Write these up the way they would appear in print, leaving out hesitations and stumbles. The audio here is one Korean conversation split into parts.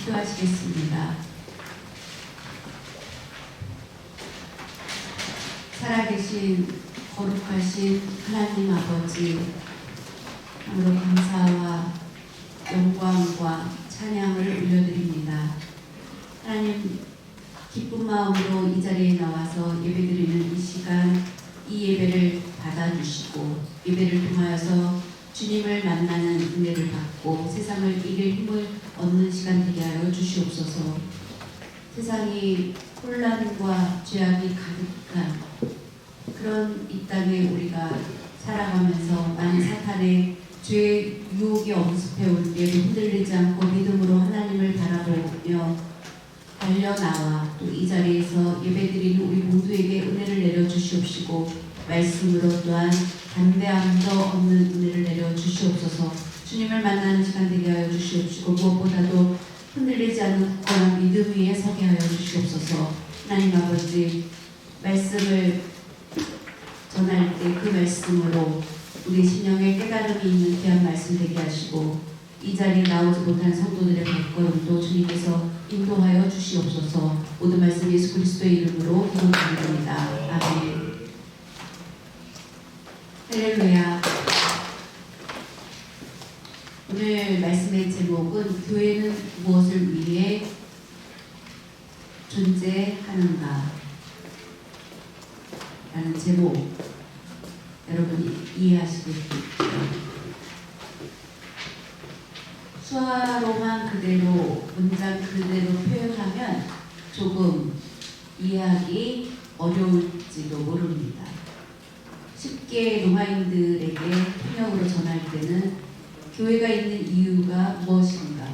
기도하시겠습니다. 살아계신 거룩하신 하나님 아버지, 참으로 감사와 영광과 찬양을 올려드립니다. 하나님, 기쁜 마음으로 이 자리에 나와서 예배드리는 이 시간, 이 예배를 받아주시고 예배를 통하여서 주님을 만나는 은혜를 받고 세상을 이길 힘을 얻는 시간 되게 하여 주시옵소서. 세상이 혼란과 죄악이 가득한 그런 이 땅에 우리가 살아가면서 많은 사탄의 죄의 유혹에 엄습해올 때도 흔들리지 않고 믿음으로 하나님을 바라보며 달려나와 또 이 자리에서 예배드리는 우리 모두에게 은혜를 내려주시옵시고 말씀으로 또한 담대함도 없는 은혜를 내려주시옵소서. 주님을 만나는 시간 되게 하여 주시옵시고 무엇보다도 흔들리지 않는 굳건한 믿음 위에 서게 하여 주시옵소서. 하나님 아버지, 말씀을 전할 때 그 말씀으로 우리 신령의 깨달음이 있는 귀한 말씀 되게 하시고 이 자리에 나오지 못한 성도들의 발걸음도 주님께서 인도하여 주시옵소서. 모든 말씀 예수 그리스도의 이름으로 기도드립니다. 아멘. 할렐루야. 오늘 말씀의 제목은 교회는 무엇을 위해 존재하는가 라는 제목, 여러분이 이해하시겠죠? 수화로만 그대로 문장 그대로 표현하면 조금 이해하기 어려울지도 모릅니다. 쉽게 로마인들에게 통역으로 전할 때는 교회가 있는 이유가 무엇인가,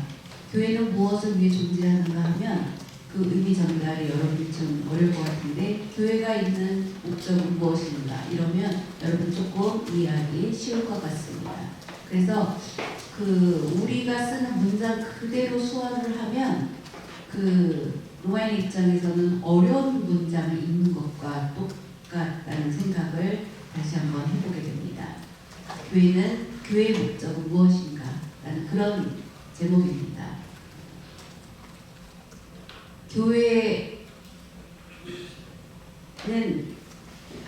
교회는 무엇을 위해 존재하는가 하면 그 의미 전달이 여러분이 좀 어려울 것 같은데, 교회가 있는 목적은 무엇인가 이러면 여러분 조금 이해하기 쉬울 것 같습니다. 그래서 우리가 쓰는 문장 그대로 수화를 하면 로마인 입장에서는 어려운 문장을 읽는 것과 똑같다는 생각을 다시 한번 해보게 됩니다. 교회의 목적은 무엇인가 라는 그런 제목입니다. 교회는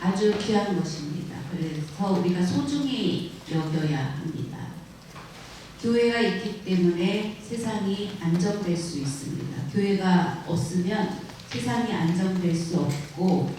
아주 귀한 것입니다. 그래서 우리가 소중히 여겨야 합니다. 교회가 있기 때문에 세상이 안정될 수 있습니다. 교회가 없으면 세상이 안정될 수 없고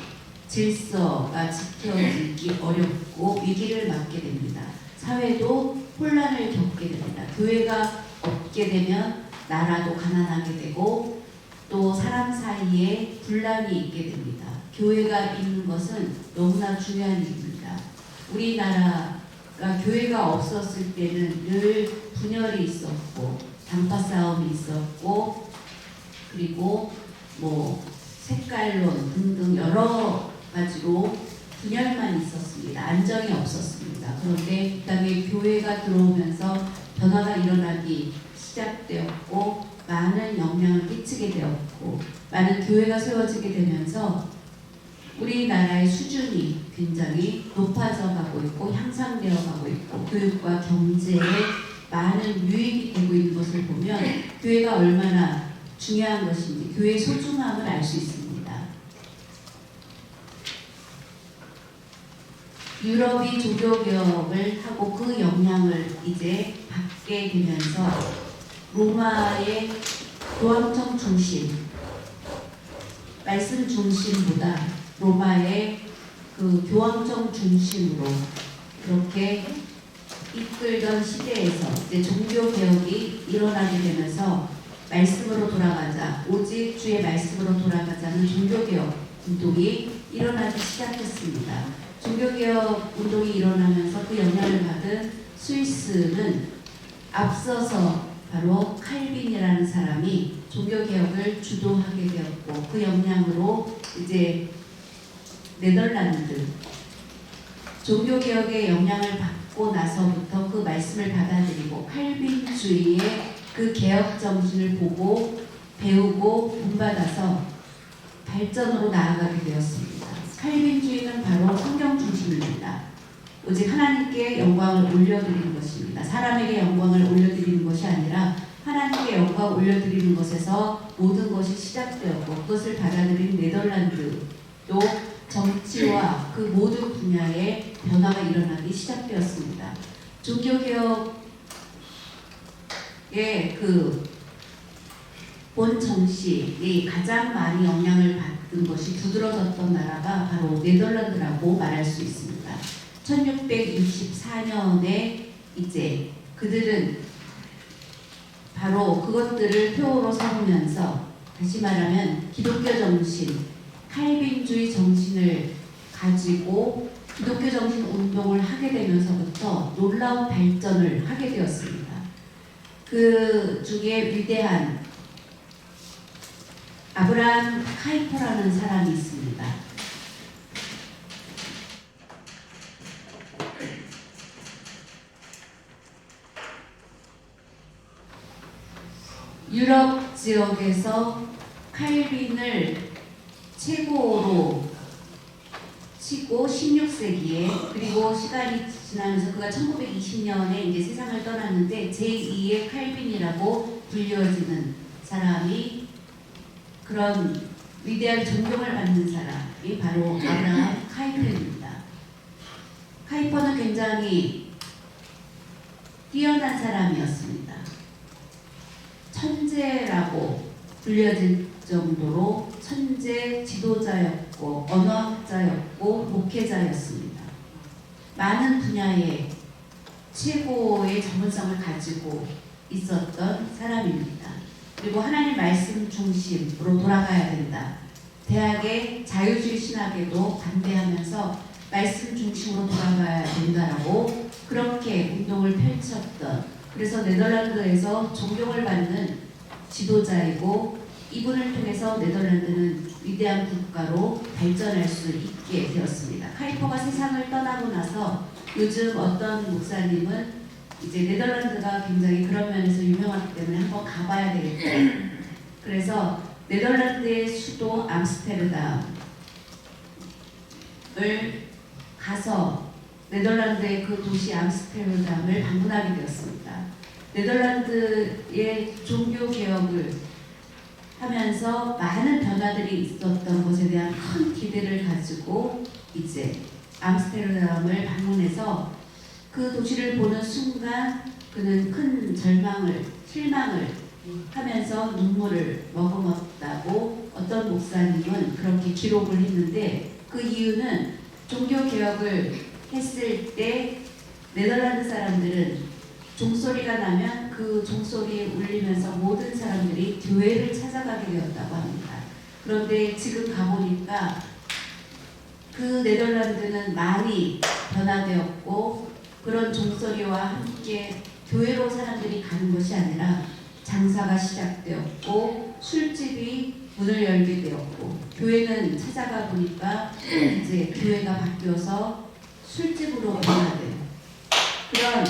질서가 지켜지기 어렵고 위기를 맞게 됩니다. 사회도 혼란을 겪게 됩니다. 교회가 없게 되면 나라도 가난하게 되고 또 사람 사이에 분란이 있게 됩니다. 교회가 있는 것은 너무나 중요한 일입니다. 우리나라가 교회가 없었을 때는 늘 분열이 있었고 당파 싸움이 있었고 그리고 색깔론 등등 여러 가지로 분열만 있었습니다. 안정이 없었습니다. 그런데 이 땅에 교회가 들어오면서 변화가 일어나기 시작되었고 많은 영향을 끼치게 되었고 많은 교회가 세워지게 되면서 우리나라의 수준이 굉장히 높아져 가고 있고 향상되어 가고 있고 교육과 경제에 많은 유익이 되고 있는 것을 보면 교회가 얼마나 중요한 것인지, 교회의 소중함을 알 수 있습니다. 유럽이 종교개혁을 하고 그 영향을 이제 받게 되면서 로마의 교황청 중심, 말씀 중심보다 로마의 교황청 중심으로 그렇게 이끌던 시대에서 이제 종교개혁이 일어나게 되면서 말씀으로 돌아가자, 오직 주의 말씀으로 돌아가자는 종교개혁 운동이 일어나기 시작했습니다. 종교개혁 운동이 일어나면서 그 영향을 받은 스위스는 앞서서 바로 칼빈이라는 사람이 종교개혁을 주도하게 되었고 그 영향으로 이제 네덜란드 종교개혁의 영향을 받고 나서부터 그 말씀을 받아들이고 칼빈주의의 그 개혁 정신을 보고 배우고 본받아서 발전으로 나아가게 되었습니다. 칼빈주의는 바로 성경 중심입니다. 오직 하나님께 영광을 올려드리는 것입니다. 사람에게 영광을 올려드리는 것이 아니라 하나님께 영광 올려드리는 것에서 모든 것이 시작되었고 그것을 받아들인 네덜란드도 정치와 그 모든 분야의 변화가 일어나기 시작되었습니다. 종교개혁의 그 본 정신이 가장 많이 영향을 받은 것이 두드러졌던 나라가 바로 네덜란드라고 말할 수 있습니다. 1664년에 이제 그들은 바로 그것들을 표어로 삼으면서 다시 말하면 기독교 정신, 칼빈주의 정신을 가지고 기독교 정신 운동을 하게 되면서부터 놀라운 발전을 하게 되었습니다. 그 중에 위대한 아브라함 카이퍼라는 사람이 있습니다. 유럽 지역에서 칼빈을 최고로 치고 16세기에 그리고 시간이 지나면서 그가 1920년에 이제 세상을 떠났는데 제2의 칼빈이라고 불려지는 사람이 그런 위대한 존경을 받는 사람이 바로 아브라함 카이퍼입니다. 카이퍼는 굉장히 뛰어난 사람이었습니다. 천재라고 불려질 정도로 천재 지도자였고 언어학자였고 목회자였습니다. 많은 분야의 최고의 전문성을 가지고 있었던 사람입니다. 그리고 하나님 말씀 중심으로 돌아가야 된다. 대학의 자유주의 신학에도 반대하면서 말씀 중심으로 돌아가야 된다라고 그렇게 운동을 펼쳤던, 그래서 네덜란드에서 존경을 받는 지도자이고 이분을 통해서 네덜란드는 위대한 국가로 발전할 수 있게 되었습니다. 카이퍼가 세상을 떠나고 나서 요즘 어떤 목사님은 이제 네덜란드가 굉장히 그런 면에서 유명하기 때문에 한번 가봐야 되겠다. 그래서 네덜란드의 수도 암스테르담을 가서 네덜란드의 그 도시 암스테르담을 방문하게 되었습니다. 네덜란드의 종교 개혁을 하면서 많은 변화들이 있었던 것에 대한 큰 기대를 가지고 이제 암스테르담을 방문해서 그 도시를 보는 순간 그는 큰 실망을 하면서 눈물을 머금었다고 어떤 목사님은 그렇게 기록을 했는데, 그 이유는 종교개혁을 했을 때 네덜란드 사람들은 종소리가 나면 그 종소리에 울리면서 모든 사람들이 교회를 찾아가게 되었다고 합니다. 그런데 지금 가보니까 그 네덜란드는 많이 변화되었고 그런 종소리와 함께 교회로 사람들이 가는 것이 아니라 장사가 시작되었고 술집이 문을 열게 되었고, 교회는 찾아가 보니까 이제 교회가 바뀌어서 술집으로 변화된, 그런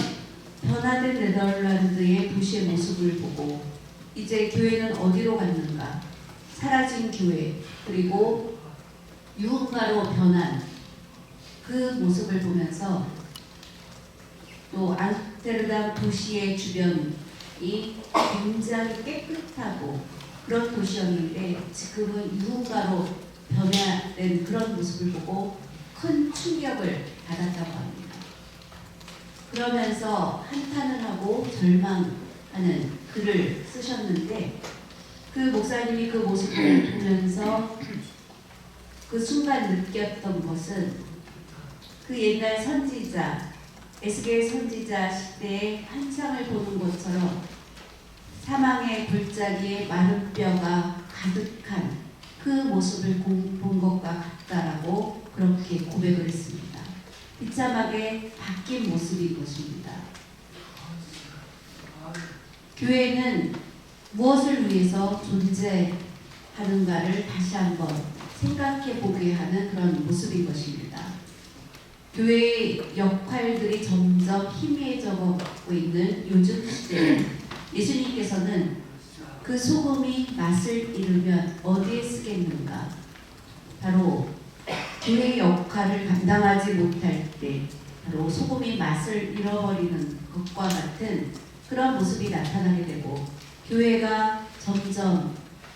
변화된 네덜란드의 도시의 모습을 보고 이제 교회는 어디로 갔는가, 사라진 교회 그리고 유흥가로 변한 그 모습을 보면서 또 암스테르담 도시의 주변이 굉장히 깨끗하고 그런 도시였는데 지금은 유흥가로 변화된 그런 모습을 보고 큰 충격을 받았다고 합니다. 그러면서 한탄을 하고 절망하는 글을 쓰셨는데, 그 목사님이 그 모습을 보면서 그 순간 느꼈던 것은 그 옛날 선지자, 에스겔 선지자 시대의 환상을 보는 것처럼 사망의 골짜기에 마른 뼈가 가득한 그 모습을 본 것과 같다라고 그렇게 고백을 했습니다. 비참하게 바뀐 모습인 것입니다. 교회는 무엇을 위해서 존재하는가를 다시 한번 생각해 보게 하는 그런 모습인 것입니다. 교회의 역할들이 점점 희미해져가고 있는 요즘 시대에 예수님께서는 그 소금이 맛을 잃으면 어디에 쓰겠는가? 바로 교회의 역할을 감당하지 못할 때 바로 소금이 맛을 잃어버리는 것과 같은 그런 모습이 나타나게 되고, 교회가 점점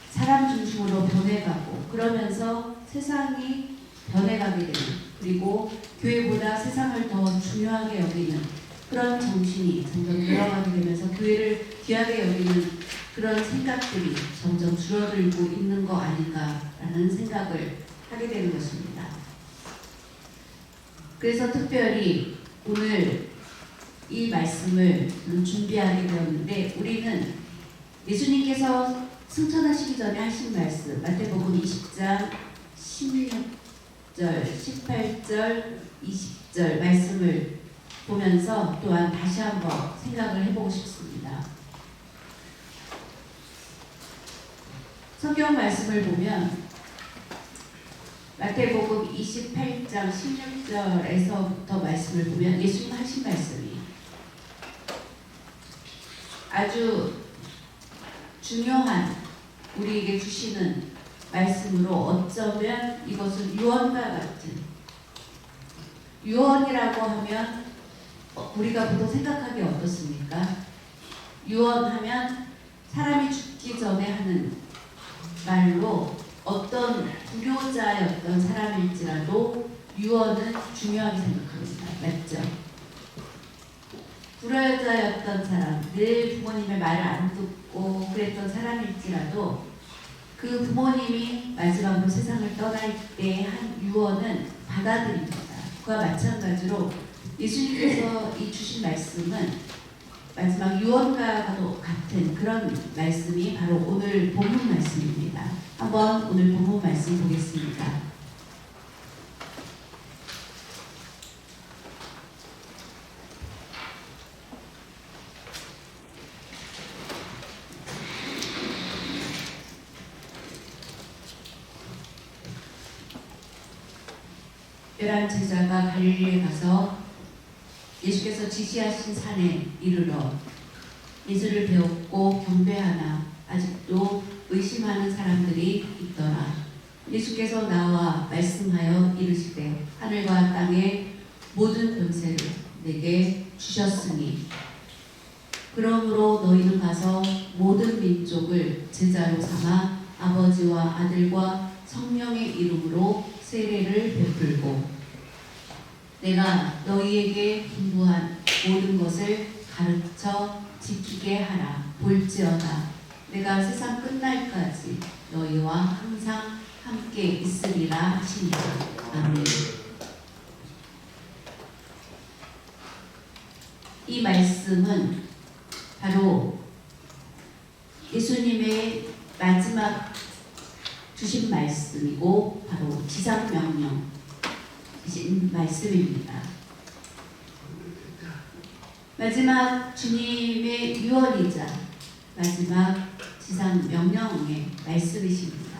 사람 중심으로 변해가고 그러면서 세상이 변해가게 되는, 그리고 교회보다 세상을 더 중요하게 여기는 그런 정신이 점점 늘어가게 되면서 교회를 귀하게 여기는 그런 생각들이 점점 줄어들고 있는 거 아닌가라는 생각을 하게 되는 것입니다. 그래서 특별히 오늘 이 말씀을 준비하게 되었는데, 우리는 예수님께서 승천하시기 전에 하신 말씀, 마태복음 20장 16절, 18절, 20절 말씀을 보면서 또한 다시 한번 생각을 해보고 싶습니다. 성경 말씀을 보면 마태복음 28장 16절에서부터 말씀을 보면 예수님 하신 말씀이 아주 중요한, 우리에게 주시는 말씀으로, 어쩌면 이것은 유언과 같은, 유언이라고 하면 우리가 보통 생각하기 어떻습니까? 유언하면 사람이 죽기 전에 하는 말로, 어떤 불효자였던 사람일지라도 유언은 중요하게 생각합니다. 맞죠? 불효자였던 사람, 늘 부모님의 말을 안 듣고 그랬던 사람일지라도 그 부모님이 마지막으로 세상을 떠날 때 한 유언은 받아들입니다. 그와 마찬가지로 예수님께서 이 주신 말씀은 마지막 유언과도 같은 그런 말씀이 바로 오늘 본문 말씀입니다. 한번 오늘 본문 말씀 보겠습니다. 열한 제자가 갈릴리에 가서 예수께서 지시하신 산에 이르러 예수를 배웠고 경배하나 아직도 의심하는 사람들이 있더라. 예수께서 나와 말씀하여 이르시되 하늘과 땅의 모든 권세를 내게 주셨으니 그러므로 너희는 가서 모든 민족을 제자로 삼아 아버지와 아들과 성령의 이름으로 세례를 베풀고 내가 너희에게 분부한 모든 것을 가르쳐 지키게 하라. 볼지어다 내가 세상 끝날까지 너희와 항상 함께 있으리라 하시니라. 아멘. 이 말씀은 바로 예수님의 마지막 주신 말씀이고 바로 지상명령 주신 말씀입니다. 마지막 주님의 유언이자 마지막 지상명령의 말씀이십니다.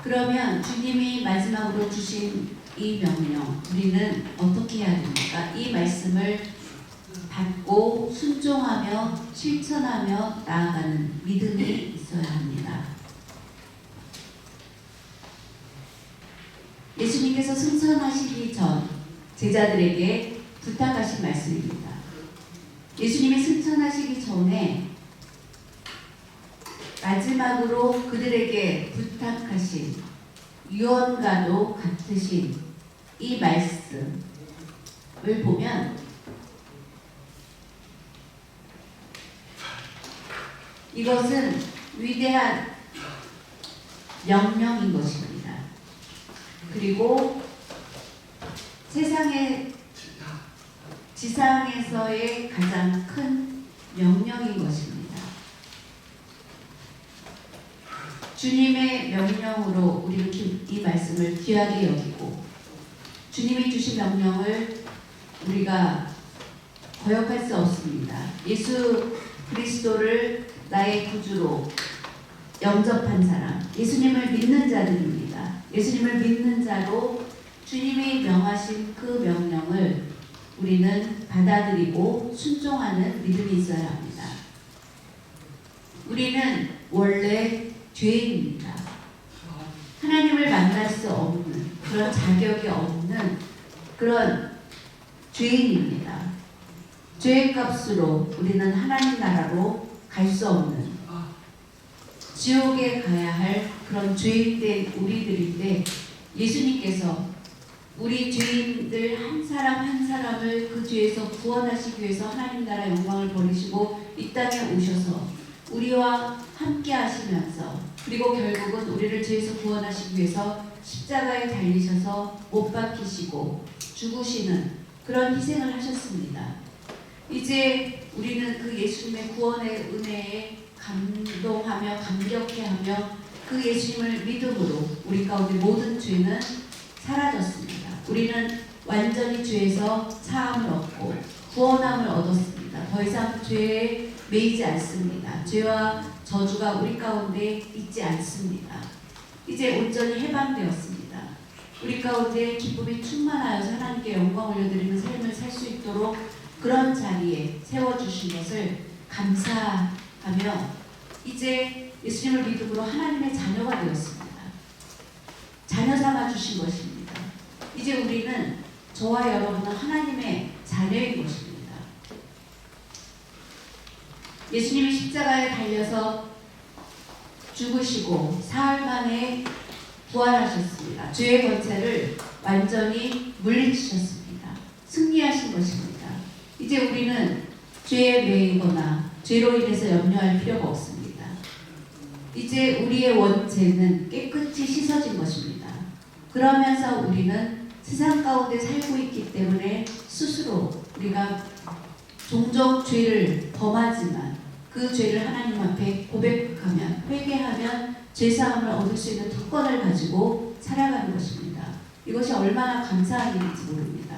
그러면 주님이 마지막으로 주신 이 명령, 우리는 어떻게 해야 됩니까? 이 말씀을 받고 순종하며 실천하며 나아가는 믿음이 있어야 합니다. 예수님께서 승천하시기 전 제자들에게 부탁하신 말씀입니다. 예수님이 승천하시기 전에 마지막으로 그들에게 부탁하신 유언과도 같으신 이 말씀을 보면 이것은 위대한 명령인 것입니다. 그리고 지상에서의 가장 큰 명령인 것입니다. 주님의 명령으로 우리는 이 말씀을 귀하게 여기고 주님이 주신 명령을 우리가 거역할 수 없습니다. 예수 그리스도를 나의 구주로 영접한 사람, 예수님을 믿는 자들입니다. 예수님을 믿는 자로 주님이 명하신 그 명령을 우리는 받아들이고 순종하는 믿음이 있어야 합니다. 우리는 원래 죄인입니다. 하나님을 만날 수 없는 그런 자격이 없는 그런 죄인입니다. 죄의 값으로 우리는 하나님 나라로 갈 수 없는 지옥에 가야 할 그런 죄인된 우리들인데 예수님께서 우리 죄인들 한 사람 한 사람을 그 죄에서 구원하시기 위해서 하나님 나라 영광을 버리시고 이 땅에 오셔서 우리와 함께 하시면서 그리고 결국은 우리를 죄에서 구원하시기 위해서 십자가에 달리셔서 못 박히시고 죽으시는 그런 희생을 하셨습니다. 이제 우리는 그 예수님의 구원의 은혜에 감동하며 감격해하며 그 예수님을 믿음으로 우리 가운데 모든 죄는 사라졌습니다. 우리는 완전히 죄에서 사함을 얻고 구원함을 얻었습니다. 더 이상 죄에 매이지 않습니다. 죄와 저주가 우리 가운데 있지 않습니다. 이제 온전히 해방되었습니다. 우리 가운데 기쁨이 충만하여서 하나님께 영광 올려드리는 삶을 살 수 있도록 그런 자리에 세워주신 것을 감사하며 이제 예수님을 믿음으로 하나님의 자녀가 되었습니다. 자녀 삼아 주신 것입니다. 이제 우리는 저와 여러분은 하나님의 자녀인 것입니다. 예수님이 십자가에 달려서 죽으시고 사흘 만에 부활하셨습니다. 죄의 권세를 완전히 물리치셨습니다. 승리하신 것입니다. 이제 우리는 죄에 매이거나 죄로 인해서 염려할 필요가 없습니다. 이제 우리의 원죄는 깨끗이 씻어진 것입니다. 그러면서 우리는 세상 가운데 살고 있기 때문에 스스로 우리가 종종 죄를 범하지만 그 죄를 하나님 앞에 고백하면 회개하면 죄사함을 얻을 수 있는 특권을 가지고 살아가는 것입니다. 이것이 얼마나 감사한 일인지 모릅니다.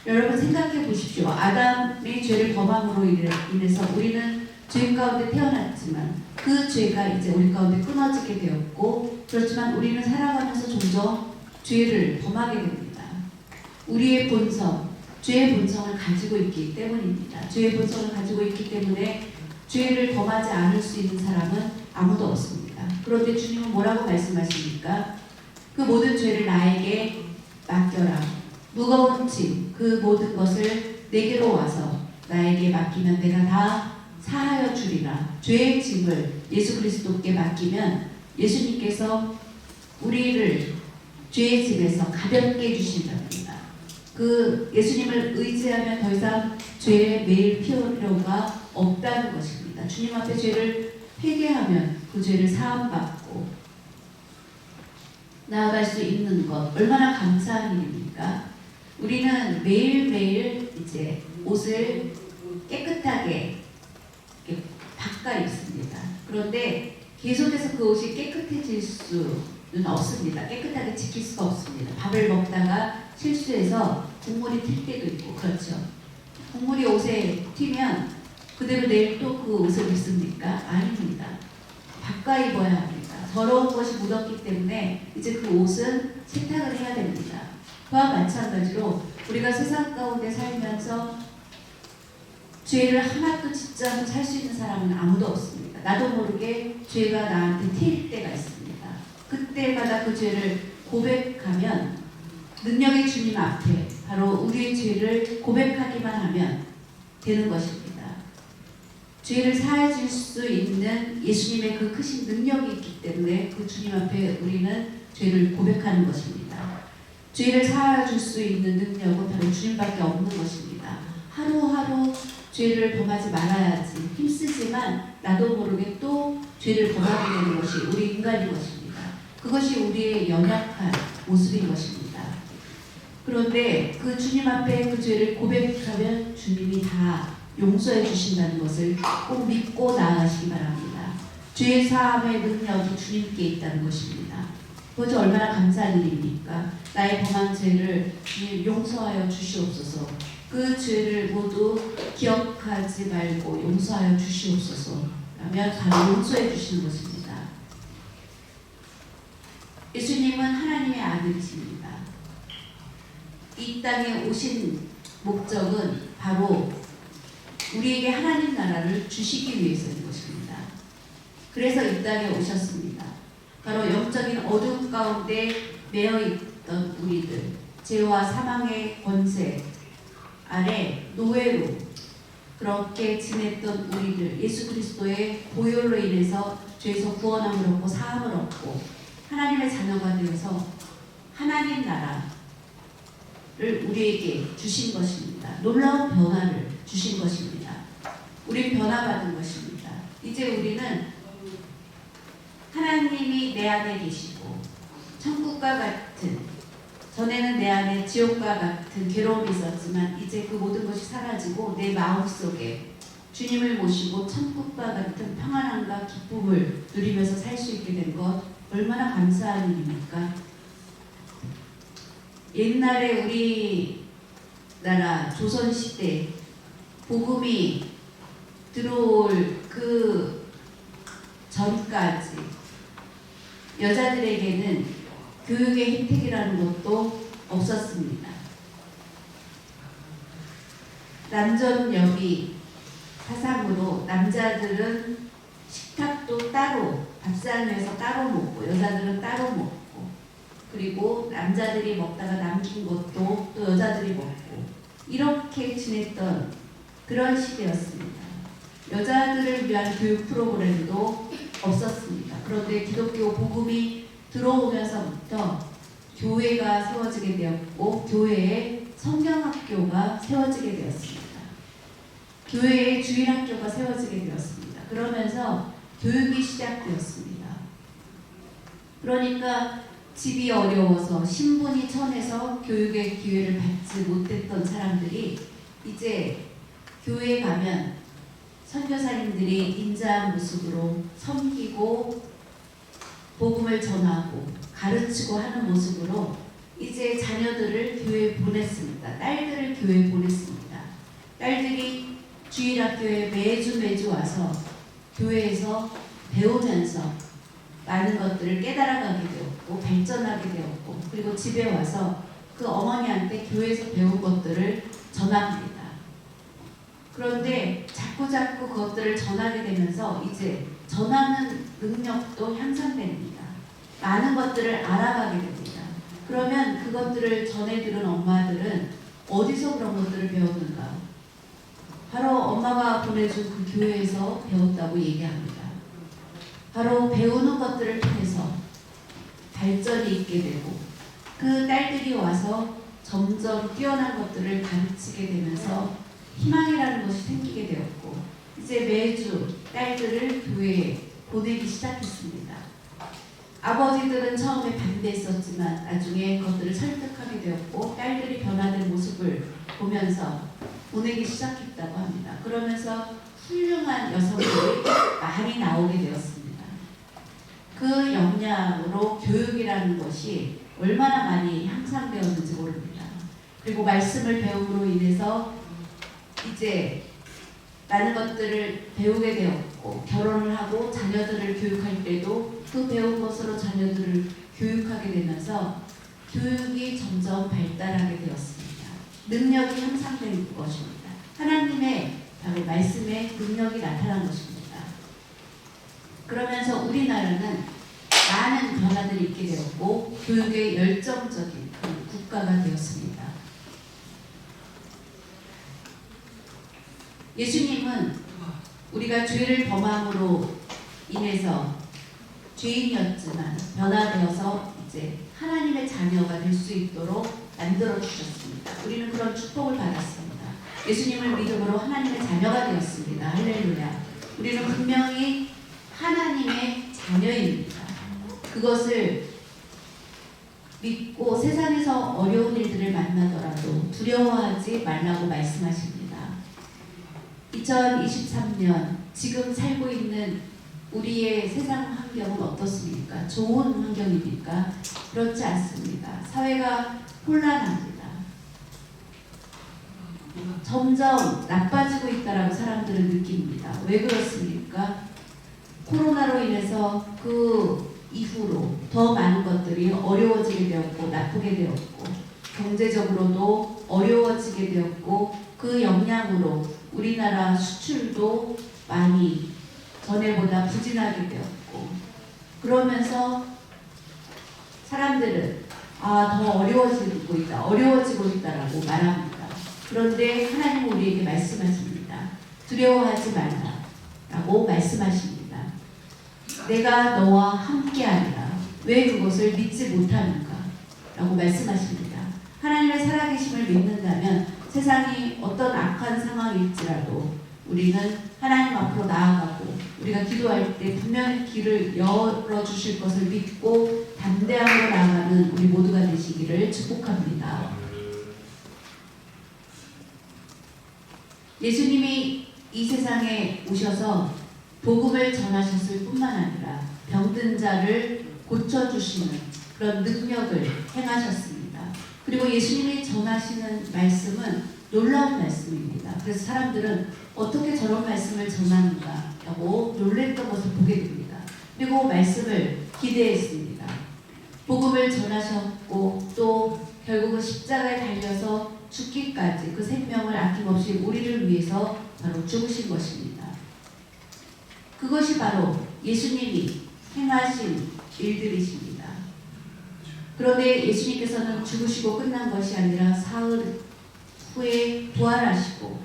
여러분 생각해 보십시오. 아담의 죄를 범함으로 인해서 우리는 죄 가운데 태어났지만 그 죄가 이제 우리 가운데 끊어지게 되었고 그렇지만 우리는 살아가면서 종종 죄를 범하게 됩니다. 우리의 본성, 죄의 본성을 가지고 있기 때문입니다. 죄의 본성을 가지고 있기 때문에 죄를 범하지 않을 수 있는 사람은 아무도 없습니다. 그런데 주님은 뭐라고 말씀하십니까? 그 모든 죄를 나에게 맡겨라. 무거운 짐, 그 모든 것을 내게로 와서 나에게 맡기면 내가 다 사하여 주리라. 죄의 짐을 예수 그리스도께 맡기면 예수님께서 우리를 죄의 짐에서 가볍게 해주신답니다. 그 예수님을 의지하면 더 이상 죄에 매일 필요가 없다는 것입니다. 주님 앞에 죄를 회개하면 그 죄를 사함받고 나아갈 수 있는 것 얼마나 감사한 일입니까? 우리는 매일매일 이제 옷을 깨끗하게 바꿔 입습니다. 그런데 계속해서 그 옷이 깨끗해질 수는 없습니다. 깨끗하게 지킬 수가 없습니다. 밥을 먹다가 실수해서 국물이 튈 때도 있고 그렇죠. 국물이 옷에 튀면 그대로 내일 또 그 옷을 입습니까? 아닙니다. 바꿔 입어야 합니다. 더러운 것이 묻었기 때문에 이제 그 옷은 세탁을 해야 됩니다. 그와 마찬가지로 우리가 세상 가운데 살면서 죄를 하나도 짓지 않고 살 수 있는 사람은 아무도 없습니다. 나도 모르게 죄가 나한테 튈 때가 있습니다. 그때마다 그 죄를 고백하면 능력의 주님 앞에 바로 우리의 죄를 고백하기만 하면 되는 것입니다. 죄를 사해줄 수 있는 예수님의 그 크신 능력이 있기 때문에 그 주님 앞에 우리는 죄를 고백하는 것입니다. 죄를 사해줄 수 있는 능력은 바로 주님밖에 없는 것입니다. 하루하루 죄를 범하지 말아야지 힘쓰지만 나도 모르게 또 죄를 범하게 되는 것이 우리 인간인 것입니다. 그것이 우리의 연약한 모습인 것입니다. 그런데 그 주님 앞에 그 죄를 고백하면 주님이 다 용서해 주신다는 것을 꼭 믿고 나아가시기 바랍니다. 죄 사함의 능력이 주님께 있다는 것입니다. 그것이 얼마나 감사한 일입니까? 나의 범한 죄를 용서하여 주시옵소서. 그 죄를 모두 기억하지 말고 용서하여 주시옵소서 라면 바로 용서해 주시는 것입니다. 예수님은 하나님의 아들이십니다. 이 땅에 오신 목적은 바로 우리에게 하나님 나라를 주시기 위해서인 것입니다. 그래서 이 땅에 오셨습니다. 바로 영적인 어둠 가운데 매여 있던 우리들, 죄와 사망의 권세 아래 노예로 그렇게 지냈던 우리들 예수 그리스도의 보혈로 인해서 죄에서 구원함을 얻고 사함을 얻고 하나님의 자녀가 되어서 하나님 나라를 우리에게 주신 것입니다. 놀라운 변화를 주신 것입니다. 우리 변화받은 것입니다. 이제 우리는 하나님이 내 안에 계시고 천국과 같은, 전에는 내 안에 지옥과 같은 괴로움이 있었지만 이제 그 모든 것이 사라지고 내 마음속에 주님을 모시고 천국과 같은 평안함과 기쁨을 누리면서 살 수 있게 된 것, 얼마나 감사한 일입니까? 옛날에 우리나라 조선시대 복음이 들어올 그 전까지 여자들에게는 교육의 혜택이라는 것도 없었습니다. 남전여비 사상으로 남자들은 식탁도 따로, 밥상에서 따로 먹고 여자들은 따로 먹고, 그리고 남자들이 먹다가 남긴 것도 또 여자들이 먹고, 이렇게 지냈던 그런 시대였습니다. 여자들을 위한 교육 프로그램도 없었습니다. 그런데 기독교 복음이 들어오면서부터 교회가 세워지게 되었고 교회에 성경학교가 세워지게 되었습니다. 교회에 주일학교가 세워지게 되었습니다. 그러면서 교육이 시작되었습니다. 그러니까 집이 어려워서 신분이 천해서 교육의 기회를 받지 못했던 사람들이 이제 교회에 가면 선교사님들이 인자한 모습으로 섬기고 복음을 전하고 가르치고 하는 모습으로 이제 자녀들을 교회에 보냈습니다. 딸들을 교회에 보냈습니다. 딸들이 주일학교에 매주 와서 교회에서 배우면서 많은 것들을 깨달아가게 되었고 발전하게 되었고, 그리고 집에 와서 그 어머니한테 교회에서 배운 것들을 전합니다. 그런데 자꾸 그것들을 전하게 되면서 이제 전하는 능력도 향상됩니다. 많은 것들을 알아가게 됩니다. 그러면 그것들을 전해들은 엄마들은 어디서 그런 것들을 배웠는가? 바로 엄마가 보내준 그 교회에서 배웠다고 얘기합니다. 바로 배우는 것들을 통해서 발전이 있게 되고 그 딸들이 와서 점점 뛰어난 것들을 가르치게 되면서 희망이라는 것이 생기게 되었고, 이제 매주 딸들을 교회에 보내기 시작했습니다. 아버지들은 처음에 반대했었지만 나중에 그것들을 설득하게 되었고 딸들이 변화된 모습을 보면서 보내기 시작했다고 합니다. 그러면서 훌륭한 여성들이 많이 나오게 되었습니다. 그 역량으로 교육이라는 것이 얼마나 많이 향상되었는지 모릅니다. 그리고 말씀을 배움으로 인해서 이제 많은 것들을 배우게 되었고, 결혼을 하고 자녀들을 교육할 때도 그 배운 것으로 자녀들을 교육하게 되면서 교육이 점점 발달하게 되었습니다. 능력이 향상된 것입니다. 하나님의 바로 말씀의 능력이 나타난 것입니다. 그러면서 우리나라는 많은 변화들이 있게 되었고 교육에 열정적인 국가가 되었습니다. 예수님은 우리가 죄를 범함으로 인해서 죄인이었지만 변화되어서 이제 하나님의 자녀가 될 수 있도록 만들어 주셨습니다. 우리는 그런 축복을 받았습니다. 예수님을 믿음으로 하나님의 자녀가 되었습니다. 할렐루야. 우리는 분명히 하나님의 자녀입니다. 그것을 믿고 세상에서 어려운 일들을 만나더라도 두려워하지 말라고 말씀하십니다. 2023년 지금 살고 있는 우리의 세상 환경은 어떻습니까? 좋은 환경입니까? 그렇지 않습니다. 사회가 혼란합니다. 점점 나빠지고 있다라고 사람들은 느낍니다. 왜 그렇습니까? 코로나로 인해서 그 이후로 더 많은 것들이 어려워지게 되었고 나쁘게 되었고 경제적으로도 어려워지게 되었고 그 영향으로 우리나라 수출도 많이 전에보다 부진하게 되었고 그러면서 사람들은 더 어려워지고 있다라고 말합니다. 그런데 하나님은 우리에게 말씀하십니다. 두려워하지 말라 라고 말씀하십니다. 내가 너와 함께하리라. 왜 그것을 믿지 못하는가 라고 말씀하십니다. 하나님의 살아계심을 믿는다면 세상이 어떤 악한 상황일지라도 우리는 하나님 앞으로 나아가고 우리가 기도할 때 분명히 길을 열어주실 것을 믿고 담대함으로 나아가는 우리 모두가 되시기를 축복합니다. 예수님이 이 세상에 오셔서 복음을 전하셨을 뿐만 아니라 병든 자를 고쳐주시는 그런 능력을 행하셨습니다. 그리고 예수님이 전하시는 말씀은 놀라운 말씀입니다. 그래서 사람들은 어떻게 저런 말씀을 전하는가 라고 놀랬던 것을 보게 됩니다. 그리고 말씀을 기대했습니다. 복음을 전하셨고 또 결국은 십자가에 달려서 죽기까지 그 생명을 아낌없이 우리를 위해서 바로 죽으신 것입니다. 그것이 바로 예수님이 행하신 일들이십니다. 그런데 예수님께서는 죽으시고 끝난 것이 아니라 사흘 후에 부활하시고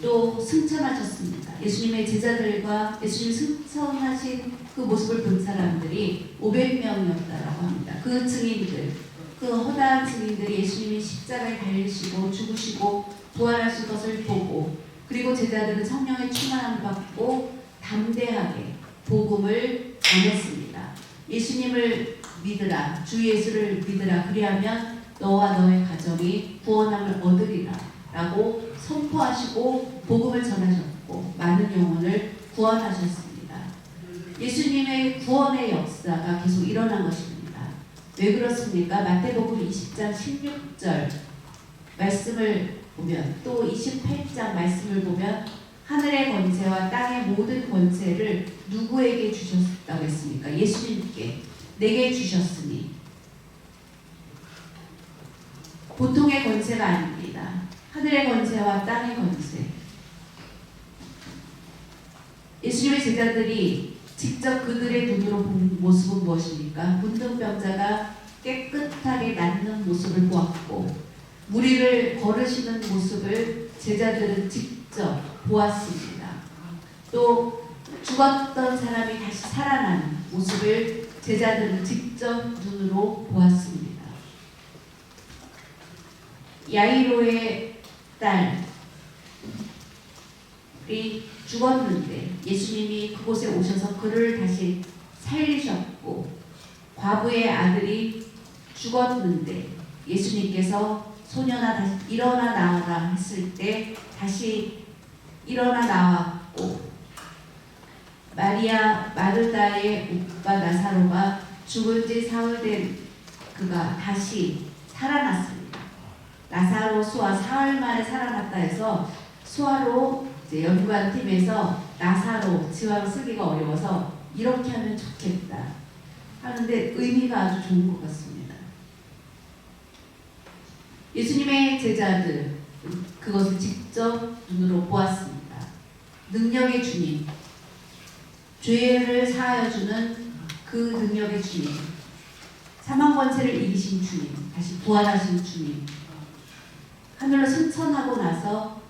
또 승천하셨습니다. 예수님의 제자들과 예수님 승천하신 그 모습을 본 사람들이 500명이었다라고 합니다. 그 증인들, 그 허다한 증인들이 예수님이 십자가에 달리시고 죽으시고 부활하신 것을 보고 그리고 제자들은 성령의 충만함을 받고 담대하게 복음을 전했습니다. 예수님을 믿으라, 주 예수를 믿으라. 그리하면 너와 너의 가정이 구원함을 얻으리라 라고 선포하시고 복음을 전하셨고 많은 영혼을 구원하셨습니다. 예수님의 구원의 역사가 계속 일어난 것입니다. 왜 그렇습니까? 마태복음 20장 16절 말씀을 보면 또 28장 말씀을 보면 하늘의 권세와 땅의 모든 권세를 누구에게 주셨다고 했습니까? 예수님께 내게 주셨으니. 보통의 권세가 아닙니다. 하늘의 권세와 땅의 권세. 예수님의 제자들이 직접 그들의 눈으로 본 모습은 무엇입니까? 문둥병자가 깨끗하게 낫는 모습을 보았고 무리를 걸으시는 모습을 제자들은 직접 보았습니다. 또 죽었던 사람이 다시 살아나는 모습을 제자들은 직접 눈으로 보았습니다. 야이로의 딸이 죽었는데 예수님이 그곳에 오셔서 그를 다시 살리셨고 과부의 아들이 죽었는데 예수님께서 소년아 다시 일어나 나와라 했을 때 다시 일어나 나왔고 마리아 마르다의 오빠 나사로가 죽은 지 사흘 된 그가 다시 살아났습니다. 나사로 수아 사흘 만에 살아났다 해서 수아로 이제 연구관팀에서 나사로 지화로 쓰기가 어려워서 이렇게 하면 좋겠다 하는데 의미가 아주 좋은 것 같습니다. 예수님의 제자들 그것을 직접 눈으로 보았습니다. 능력의 주님, 죄를 사하여 주는 그 능력의 주님, 사망 권세를 이기신 주님, 다시 부활하신 주님, 하늘로 승천하고 나서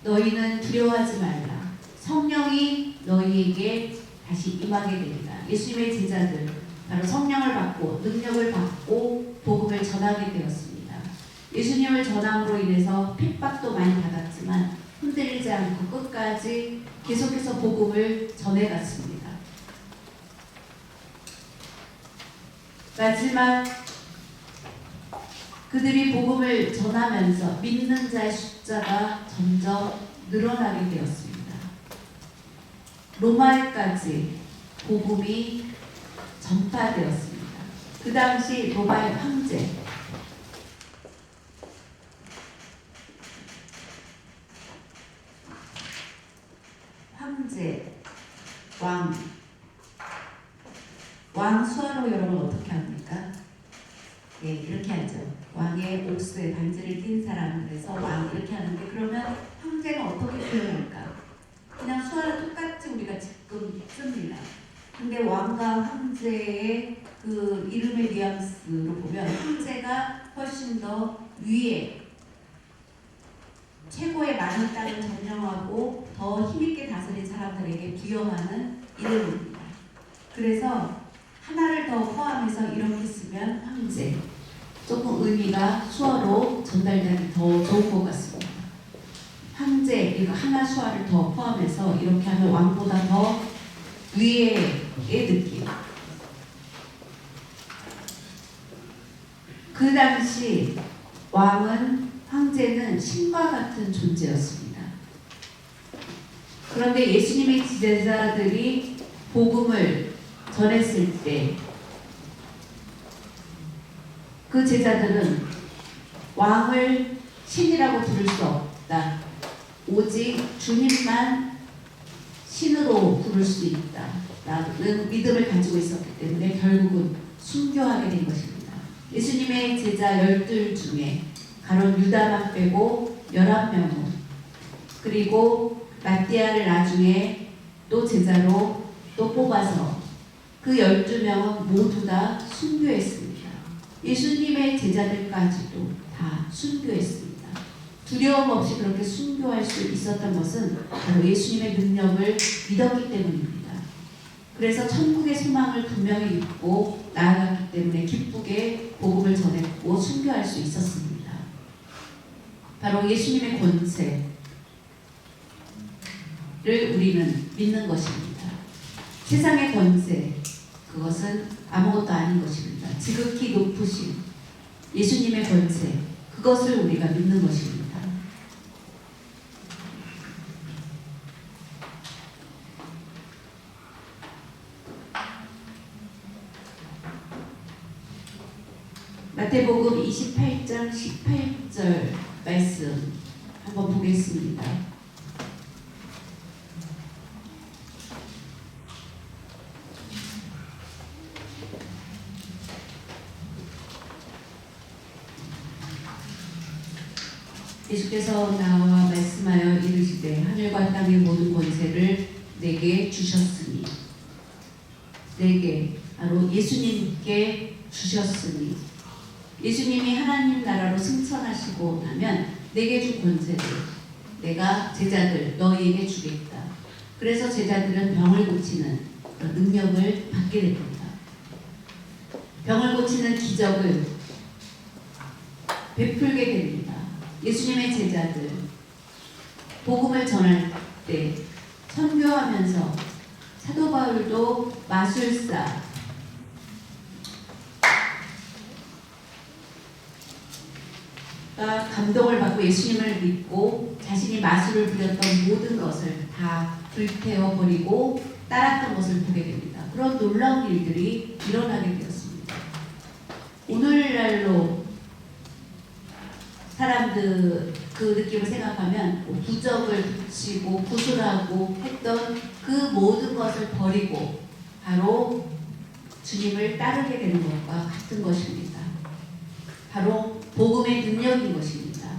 너희는 두려워하지 말라. 성령이 너희에게 다시 임하게 되리라. 예수님의 제자들 바로 성령을 받고 능력을 받고 복음을 전하게 되었습니다. 예수님을 전함으로 인해서 핍박도 많이 받았지만 흔들리지 않고 끝까지 계속해서 복음을 전해갔습니다. 마지막 그들이 복음을 전하면서 믿는 자의 숫자가 점점 늘어나게 되었습니다. 로마에까지 복음이 전파되었습니다. 그 당시 로마의 황제, 왕 수아로 여러분 어떻게 합니까? 예, 이렇게 하죠. 왕의 옥수에 반지를 띈 사람, 그래서 왕 이렇게 하는데 그러면 황제가 어떻게 표현할까? 그냥 수아랑 똑같이 우리가 지금 씁니다. 근데 왕과 황제의 그 이름의 뉘앙스로 보면 황제가 훨씬 더 위에 최고의 많은 땅을 점령하고 더 힘있게 다스린 사람들에게 부여하는 이름입니다. 그래서 하나를 더 포함해서 이렇게 쓰면 황제. 조금 의미가 수어로 전달되기 더 좋은 것 같습니다. 황제, 이거 하나 수어를 더 포함해서 이렇게 하면 왕보다 더 위의 느낌. 그 당시 왕은, 황제는 신과 같은 존재였습니다. 그런데 예수님의 제자들이 복음을 전했을 때 그 제자들은 왕을 신이라고 부를 수 없다. 오직 주님만 신으로 부를 수 있다. 라는 믿음을 가지고 있었기 때문에 결국은 순교하게 된 것입니다. 예수님의 제자 12 중에 가론 유다만 빼고 11명은, 그리고 마띠아를 나중에 또 제자로 또 뽑아서 그 12명은 모두 다 순교했습니다. 예수님의 제자들까지도 다 순교했습니다. 두려움 없이 그렇게 순교할 수 있었던 것은 바로 예수님의 능력을 믿었기 때문입니다. 그래서 천국의 소망을 분명히 믿고 나아갔기 때문에 기쁘게 복음을 전했고 순교할 수 있었습니다. 바로 예수님의 권세를 우리는 믿는 것입니다. 세상의 권세, 그것은 아무것도 아닌 것입니다. 지극히 높으신 예수님의 권세, 그것을 우리가 믿는 것입니다. 마태복음 28장 18절 말씀 한번 보겠습니다. 예수께서 나와 말씀하여 이르시되 하늘과 땅의 모든 권세를 내게 주셨으니, 내게 바로 예수님께 주셨으니, 예수님이 하나님 나라로 승천하시고 나면 내게 준 권세를 내가 제자들 너희에게 주겠다. 그래서 제자들은 병을 고치는 그런 능력을 받게 됩니다. 병을 고치는 기적을 베풀게 됩니다. 예수님의 제자들 복음을 전할 때 선교하면서 사도 바울도 마술사, 감동을 받고 예수님을 믿고 자신이 마술을 부렸던 모든 것을 다 불태워버리고 따랐던 것을 보게 됩니다. 그런 놀라운 일들이 일어나게 되었습니다. 오늘날로 사람들 그 느낌을 생각하면 부적을 붙이고 구슬하고 했던 그 모든 것을 버리고 바로 주님을 따르게 되는 것과 같은 것입니다. 바로 복음의 능력인 것입니다.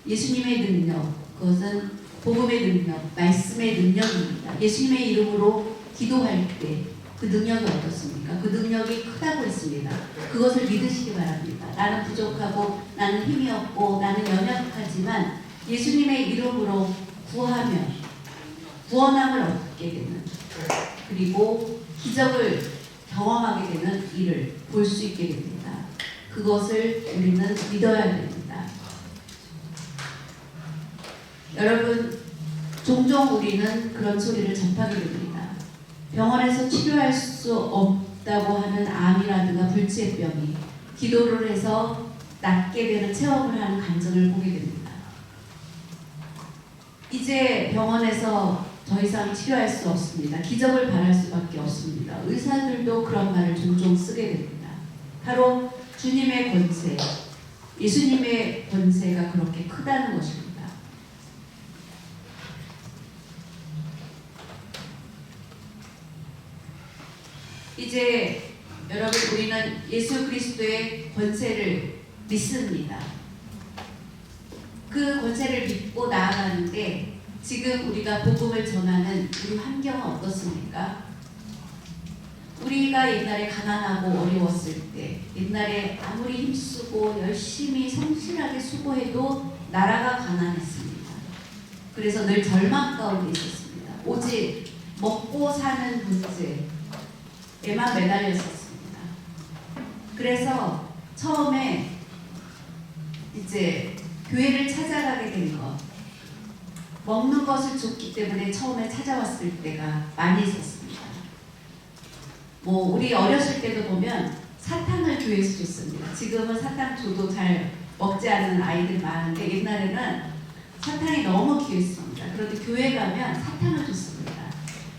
예수님의 능력, 그것은 복음의 능력, 말씀의 능력입니다. 예수님의 이름으로 기도할 때 그 능력이 어떻습니까? 그 능력이 크다고 했습니다. 그것을 믿으시기 바랍니다. 나는 부족하고 나는 힘이 없고 나는 연약하지만 예수님의 이름으로 구하면 구원함을 얻게 되는, 그리고 기적을 경험하게 되는 일을 볼 수 있게 됩니다. 그것을 우리는 믿어야 됩니다. 여러분, 종종 우리는 그런 소리를 접하게 됩니다. 병원에서 치료할 수 없다고 하는 암이라든가 불치병이 기도를 해서 낫게 되는 체험을 하는 간증을 보게 됩니다. 이제 병원에서 더 이상 치료할 수 없습니다. 기적을 바랄 수밖에 없습니다. 의사들도 그런 말을 종종 쓰게 됩니다. 바로 주님의 권세, 예수님의 권세가 그렇게 크다는 것입니다. 이제 여러분, 우리는 예수 그리스도의 권세를 믿습니다. 그 권세를 믿고 나아가는데 지금 우리가 복음을 전하는 우리 환경은 어떻습니까? 우리가 옛날에 가난하고 어려웠을 때, 옛날에 아무리 힘쓰고 열심히 성실하게 수고해도 나라가 가난했습니다. 그래서 늘 절망 가운데 있었습니다. 오직 먹고 사는 문제에만 매달렸었습니다. 그래서 처음에 이제 교회를 찾아가게 된 것, 먹는 것을 줬기 때문에 처음에 찾아왔을 때가 많이 있었습니다. 뭐 우리 어렸을 때도 보면 사탕을 교회에서 줬습니다. 지금은 사탕 줘도 잘 먹지 않는 아이들 많은데 옛날에는 사탕이 너무 귀했습니다. 그런데 교회 가면 사탕을 줬습니다.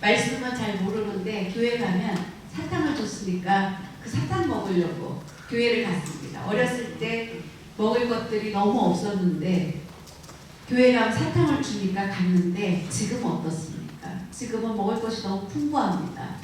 말씀은 잘 모르는데 교회 가면 사탕을 줬으니까 그 사탕 먹으려고 교회를 갔습니다. 어렸을 때 먹을 것들이 너무 없었는데 교회 가면 사탕을 주니까 갔는데 지금은 어떻습니까? 지금은 먹을 것이 너무 풍부합니다.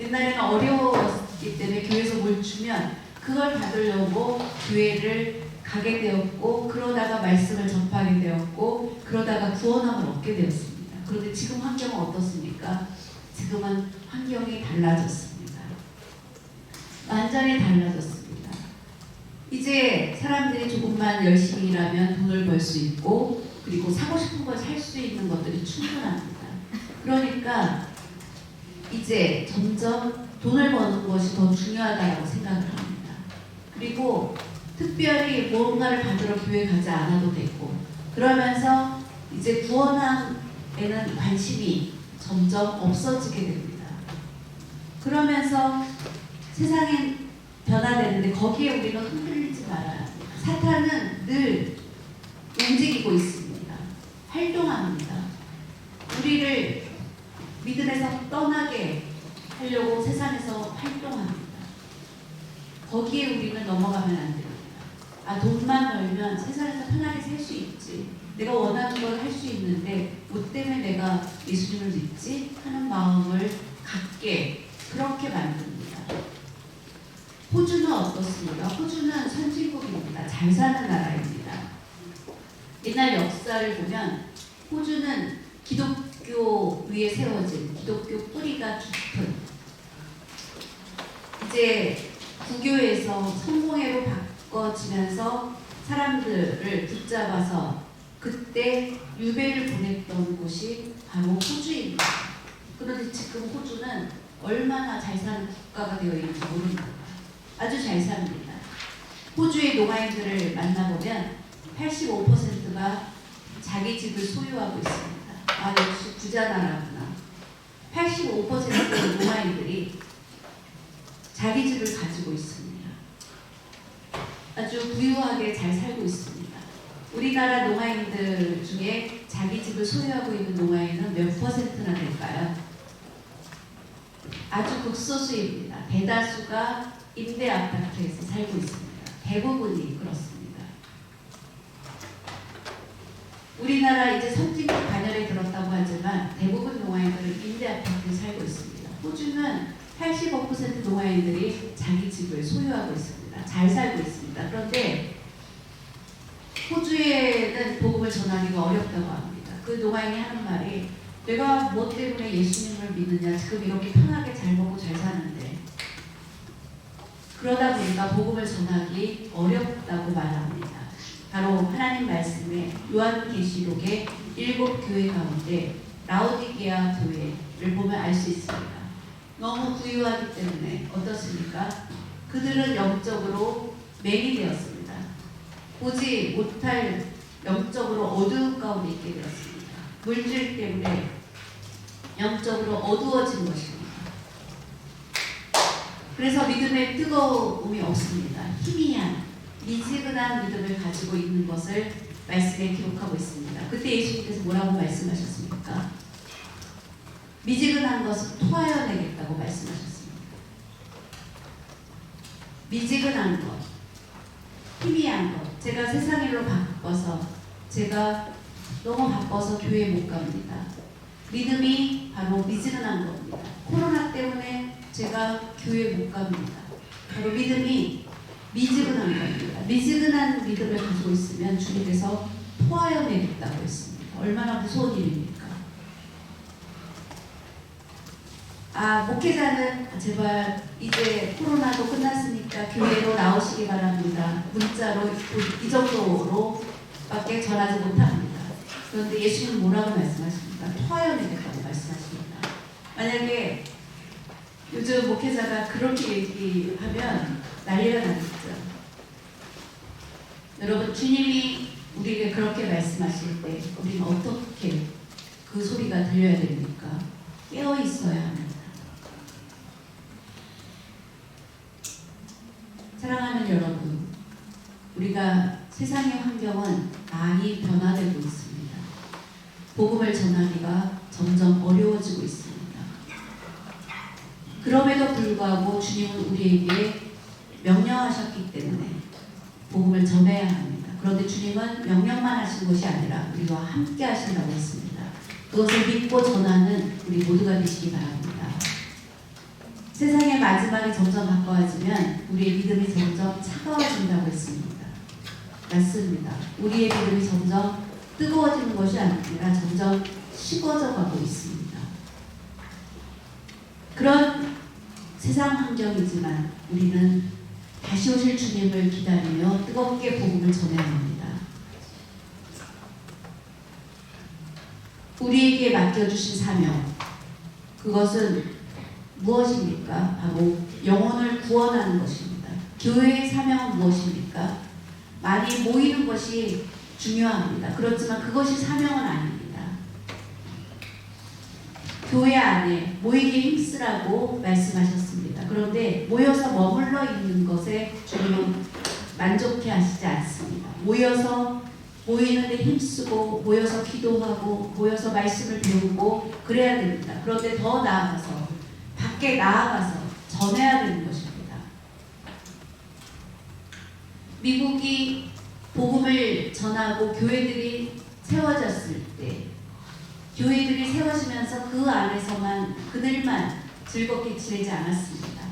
옛날에는 어려웠기 때문에 교회에서 뭘 주면 그걸 받으려고 교회를 가게 되었고 그러다가 말씀을 접하게 되었고 그러다가 구원함을 얻게 되었습니다. 그런데 지금 환경은 어떻습니까? 지금은 환경이 달라졌습니다. 완전히 달라졌습니다. 이제 사람들이 조금만 열심히 일하면 돈을 벌 수 있고 그리고 사고 싶은 걸 살 수 있는 것들이 충분합니다. 그러니까 이제 점점 돈을 버는 것이 더 중요하다고 생각을 합니다. 그리고 특별히 뭔가를 받으러 교회 가지 않아도 되고 그러면서 이제 구원함에는 관심이 점점 없어지게 됩니다. 그러면서 세상이 변화되는데 거기에 우리가 흔들리지 말아야 합니다. 사탄은 늘 움직이고 있습니다. 활동합니다. 우리를 믿음에서 떠나게 하려고 세상에서 활동합니다. 거기에 우리는 넘어가면 안 됩니다. 아, 돈만 벌면 세상에서 편하게 살 수 있지. 내가 원하는 걸 할 수 있는데 뭐 때문에 내가 예수님을 믿지? 하는 마음을 갖게 그렇게 만듭니다. 호주는 어떻습니까? 호주는 선진국입니다. 잘 사는 나라입니다. 옛날 역사를 보면 호주는 기독교 위에 세워진 기독교 뿌리가 깊은 이제 구교에서 성공회로 바꿔지면서 사람들을 붙잡아서 그때 유배를 보냈던 곳이 바로 호주입니다. 그런데 지금 호주는 얼마나 잘 사는 국가가 되어 있는지 모릅니다. 아주 잘 삽니다. 호주의 노마인들을 만나보면 85%가 자기 집을 소유하고 있습니다. 아, 역시 부자 나라구나. 85%의 노마인들이 자기 집을 가지고 있습니다. 아주 부유하게 잘 살고 있습니다. 우리나라 노마인들 중에 자기 집을 소유하고 있는 노마인은 몇 퍼센트나 될까요? 아주 극소수입니다. 대다수가 임대 아파트에서 살고 있습니다. 대부분이 그렇습니다. 우리나라 이제 선진국 반열에 들었다고 하지만 대부분 노마인들은 임대 아파트에 살고 있습니다. 호주는 85% 노마인들이 자기 집을 소유하고 있습니다. 잘 살고 있습니다. 그런데 호주에는 복음을 전하기가 어렵다고 합니다. 그 노마인이 하는 말이 내가 뭐 때문에 예수님을 믿느냐, 지금 이렇게 편하게 잘 먹고 잘 사는데 그러다 보니까 복음을 전하기 어렵다고 말합니다. 바로 하나님 말씀에 요한계시록의 7교회 가운데 라오디게아 교회를 보면 알 수 있습니다. 너무 부유하기 때문에 어떻습니까? 그들은 영적으로 맹이 되었습니다. 보지 못할 영적으로 어두운 가운데 있게 되었습니다. 물질 때문에 영적으로 어두워진 것입니다. 그래서 믿음의 뜨거움이 없습니다. 희미한 미지근한 믿음을 가지고 있는 것을 말씀에 기록하고 있습니다. 그때 예수님께서 뭐라고 말씀하셨습니까? 미지근한 것은 토하여 내겠다고 말씀하셨습니다. 미지근한 것, 희미한 것. 제가 세상 일로 바빠서 제가 너무 바빠서 교회에 못 갑니다. 믿음이 바로 미지근한 겁니다. 코로나 때문에 제가 교회에 못 갑니다. 바로 믿음이 미지근한 겁니다. 미지근한 믿음을 가지고 있으면 주님께서 토하여 내겠다고 했습니다. 얼마나 무서운 일입니까? 아, 목회자는 제발 이제 코로나도 끝났으니까 교회로 나오시기 바랍니다. 문자로 이 정도로밖에 전하지 못합니다. 그런데 예수님은 뭐라고 말씀하십니까? 토하여내겠다고 말씀하십니다. 만약에 요즘 목회자가 그렇게 얘기하면 난리가 나겠죠. 여러분, 주님이 우리에게 그렇게 말씀하실 때 우리는 어떻게 그 소리가 들려야 됩니까? 깨어 있어야 합니다. 사랑하는 여러분, 우리가 세상의 환경은 많이 변화되고 있습니다. 복음을 전하기가 점점 어려워지고 있습니다. 그럼에도 불구하고 주님은 우리에게 명령하셨기 때문에 복음을 전해야 합니다. 그런데 주님은 명령만 하신 것이 아니라 우리와 함께 하신다고 했습니다. 그것을 믿고 전하는 우리 모두가 되시기 바랍니다. 세상의 마지막이 점점 가까워지면 우리의 믿음이 점점 차가워진다고 했습니다. 맞습니다. 우리의 믿음이 점점 뜨거워지는 것이 아니라 점점 식어져 가고 있습니다. 그런 세상 환경이지만 우리는 다시 오실 주님을 기다리며 뜨겁게 복음을 전해야 합니다. 우리에게 맡겨주신 사명, 그것은 무엇입니까? 바로 영혼을 구원하는 것입니다. 교회의 사명은 무엇입니까? 많이 모이는 것이 중요합니다. 그렇지만 그것이 사명은 아닙니다. 교회 안에 모이기 힘쓰라고 말씀하셨습니다. 그런데 모여서 머물러 있는 것에 주님은 만족해 하시지 않습니다. 모이는데 힘쓰고 모여서 기도하고 모여서 말씀을 배우고 그래야 됩니다. 그런데 더 나아가서 밖에 나아가서 전해야 되는 것입니다. 미국이 복음을 전하고 교회들이 세워졌을 때 교회들이 세워지면서 그 안에서만 그들만 즐겁게 지내지 않았습니다.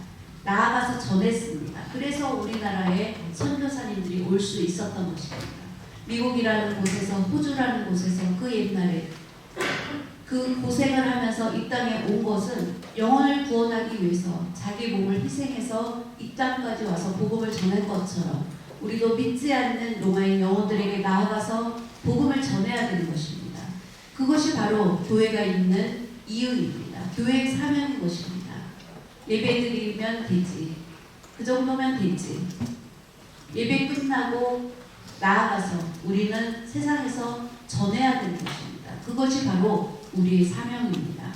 나아가서 전했습니다. 그래서 우리나라에 선교사님들이 올 수 있었던 것입니다. 미국이라는 곳에서, 호주라는 곳에서 그 옛날에 그 고생을 하면서 이 땅에 온 것은 영혼을 구원하기 위해서 자기 몸을 희생해서 이 땅까지 와서 복음을 전할 것처럼 우리도 믿지 않는 로마인 영혼들에게 나아가서 복음을 전해야 되는 것입니다. 그것이 바로 교회가 있는 이유입니다. 교회의 사명인 것입니다. 예배드리면 되지. 그 정도면 되지. 예배 끝나고 나아가서 우리는 세상에서 전해야 되는 것입니다. 그것이 바로 우리의 사명입니다.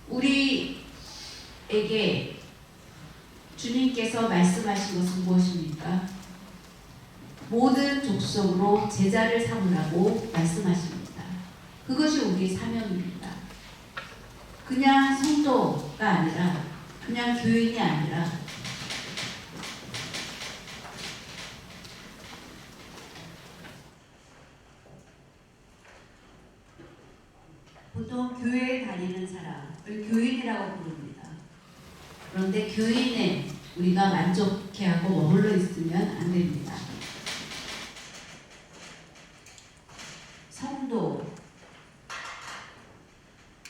우리에게 주님께서 말씀하신 것은 무엇입니까? 모든 족속으로 제자를 삼으라고 말씀하십니다. 그것이 우리의 사명입니다. 그냥 성도가 아니라 그냥 교인이 아니라 보통 교회에 다니는 사람을 교인이라고 부릅니다. 그런데 교인에 우리가 만족해하고 머물러 있으면 안 됩니다. 성도가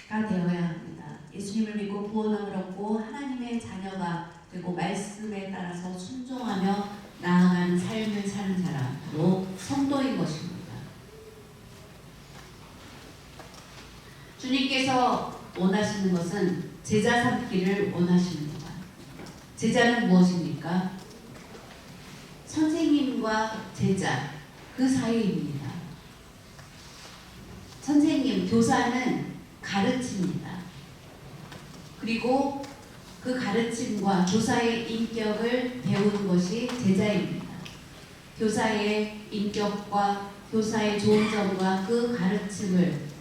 되어야 합니다. 예수님을 믿고 구원을 얻고 하나님의 자녀가 되고 말씀에 따라서 순종하며 나아가는 삶을 사는 사람, 바로 성도인 것입니다. 주님께서 원하시는 것은 제자 삼기를 원하십니다. 제자는 무엇입니까? 선생님과 제자, 그 사이입니다. 선생님, 교사는 가르칩니다. 그리고 그 가르침과 교사의 인격을 배우는 것이 제자입니다. 교사의 인격과 교사의 좋은 점과 그 가르침을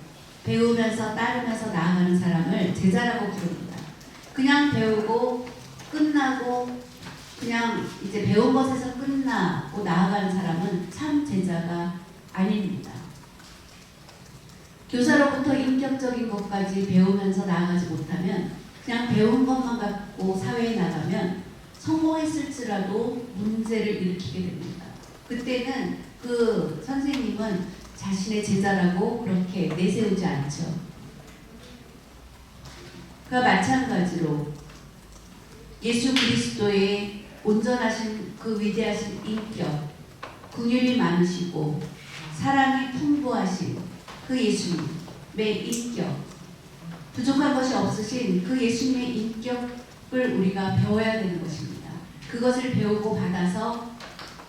배우면서 따르면서 나아가는 사람을 제자라고 부릅니다. 그냥 배우고 끝나고 그냥 이제 배운 것에서 끝나고 나아가는 사람은 참 제자가 아닙니다. 교사로부터 인격적인 것까지 배우면서 나아가지 못하면 그냥 배운 것만 갖고 사회에 나가면 성공했을지라도 문제를 일으키게 됩니다. 그때는 그 선생님은 자신의 제자라고 그렇게 내세우지 않죠. 그와 마찬가지로 예수 그리스도의 온전하신 그 위대하신 인격, 긍휼이 많으시고 사랑이 풍부하신 그 예수님의 인격, 부족한 것이 없으신 그 예수님의 인격을 우리가 배워야 되는 것입니다. 그것을 배우고 받아서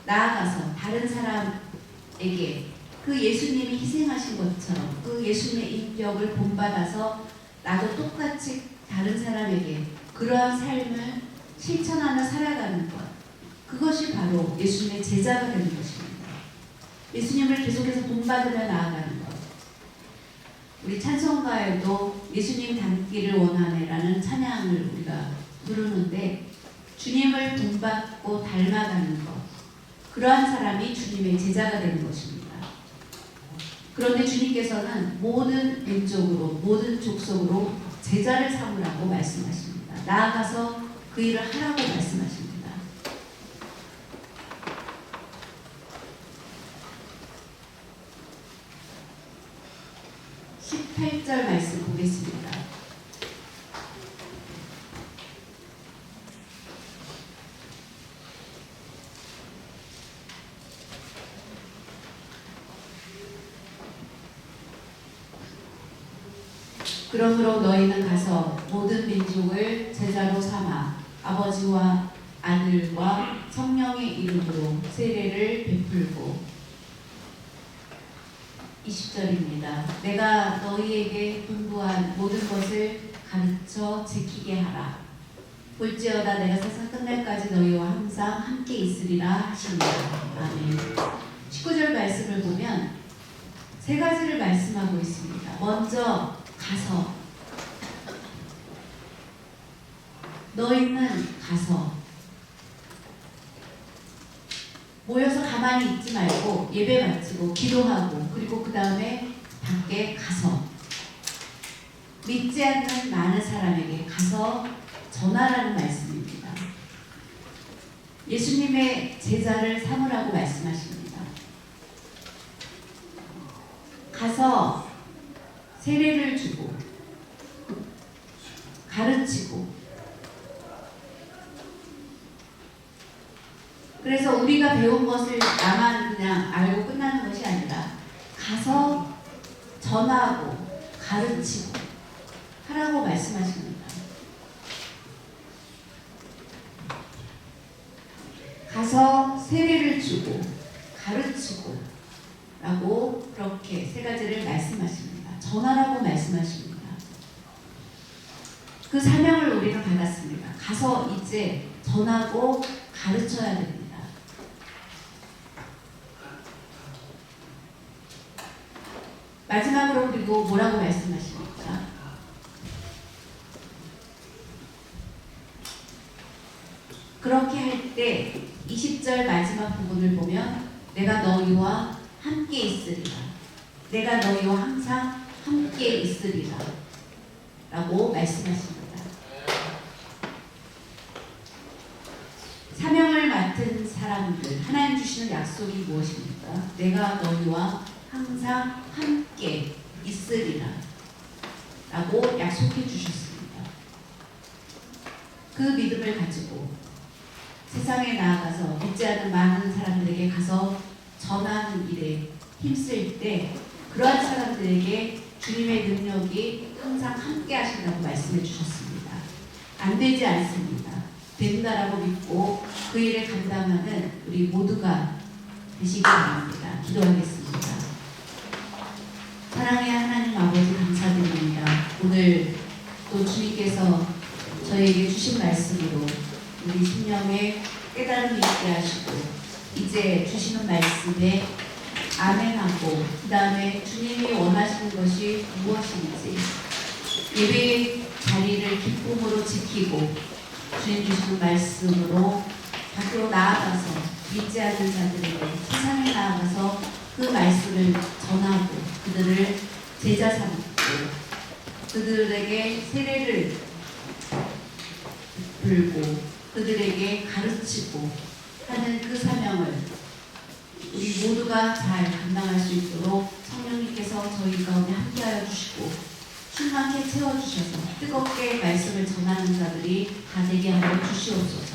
나아가서 다른 사람에게 그 예수님이 희생하신 것처럼 그 예수님의 인격을 본받아서 나도 똑같이 다른 사람에게 그러한 삶을 실천하며 살아가는 것, 그것이 바로 예수님의 제자가 되는 것입니다. 예수님을 계속해서 본받으며 나아가는 것. 우리 찬송가에도 예수님 닮기를 원하네라는 찬양을 우리가 부르는데, 주님을 본받고 닮아가는 것, 그러한 사람이 주님의 제자가 되는 것입니다. 그런데 주님께서는 모든 민족으로, 모든 족속으로 제자를 삼으라고 말씀하십니다. 나아가서 그 일을 하라고 말씀하십니다. 18절 말씀 보겠습니다. 그러므로 너희는 가서 모든 민족을 제자로 삼아 아버지와 아들과 성령의 이름으로 세례를 베풀고, 20절입니다. 내가 너희에게 분부한 모든 것을 가르쳐 지키게 하라. 볼지어다 내가 세상 끝날까지 너희와 항상 함께 있으리라 하십니다. 아멘. 19절 말씀을 보면 세 가지를 말씀하고 있습니다. 먼저 가서, 너희는 가서 모여서 가만히 있지 말고 예배 바치고 기도하고, 그리고 그 다음에 밖에 가서 믿지 않는 많은 사람에게 가서 전하라는 말씀입니다. 예수님의 제자를 삼으라고 말씀하십니다. 가서 세례를 주고 가르치고, 그래서 우리가 배운 것을 나만 그냥 알고 끝나는 것이 아니라 가서 전하고 가르치고 하라고 말씀하십니다. 가서 세례를 주고 가르치고 라고 그렇게 세 가지를 말씀하십니다. 전하라고 말씀하십니다. 그 사명을 우리는 받았습니다. 가서 이제 전하고 가르쳐야 됩니다. 마지막으로 그리고 뭐라고 말씀하십니까? 그렇게 할 때 20절 마지막 부분을 보면 내가 너희와 함께 있으리라. 내가 너희와 항상 함께 있으리라 라고 말씀하십니다. 사명을 맡은 사람들, 하나님 주시는 약속이 무엇입니까? 내가 너희와 항상 함께 있으리라 라고 약속해 주셨습니다. 그 믿음을 가지고 세상에 나아가서 믿지 않는 많은 사람들에게 가서 전하는 일에 힘쓸 때, 그러한 사람들에게 주님의 능력이 항상 함께 하신다고 말씀해 주셨습니다. 안 되지 않습니다. 된다라고 믿고 그 일을 감당하는 우리 모두가 되시기 바랍니다. 기도하겠습니다. 사랑의 하나님 아버지, 감사드립니다. 오늘 또 주님께서 저희에게 주신 말씀으로 우리 심령에 깨달음이 있게 하시고, 이제 주시는 말씀에 아멘하고 그 다음에 주님이 원하시는 것이 무엇인지 예배의 자리를 기쁨으로 지키고, 주님 주시는 말씀으로 밖으로 나아가서 믿지 않는 자들에게 세상에 나아가서 그 말씀을 전하고 그들을 제자 삼고 그들에게 세례를 베풀고 그들에게 가르치고 하는 그 사명을 우리 모두가 잘 감당할 수 있도록 성령님께서 저희 가운데 함께하여 주시고 충만케 채워주셔서 뜨겁게 말씀을 전하는 자들이 다 되게 하여 주시옵소서.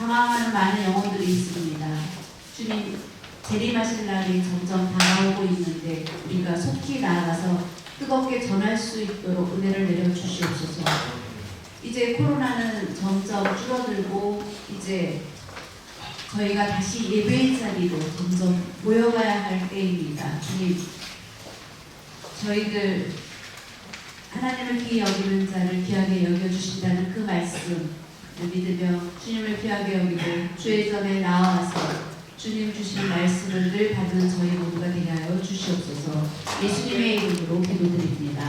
방황하는 많은 영혼들이 있습니다. 주님, 재림하실 날이 점점 다가오고 있는데 우리가 속히 나아가서 뜨겁게 전할 수 있도록 은혜를 내려주시옵소서. 이제 코로나는 점점 줄어들고 이제 저희가 다시 예배의 자리로 점점 모여가야 할 때입니다. 주님, 저희들 하나님을 귀히 여기는 자를 귀하게 여겨주신다는 그 말씀을 믿으며 주님을 귀하게 여기고 주의 전에 나와서 주님 주신 말씀을 늘 받는 저희 모두가 되게 하여 주시옵소서. 예수님의 이름으로 기도드립니다.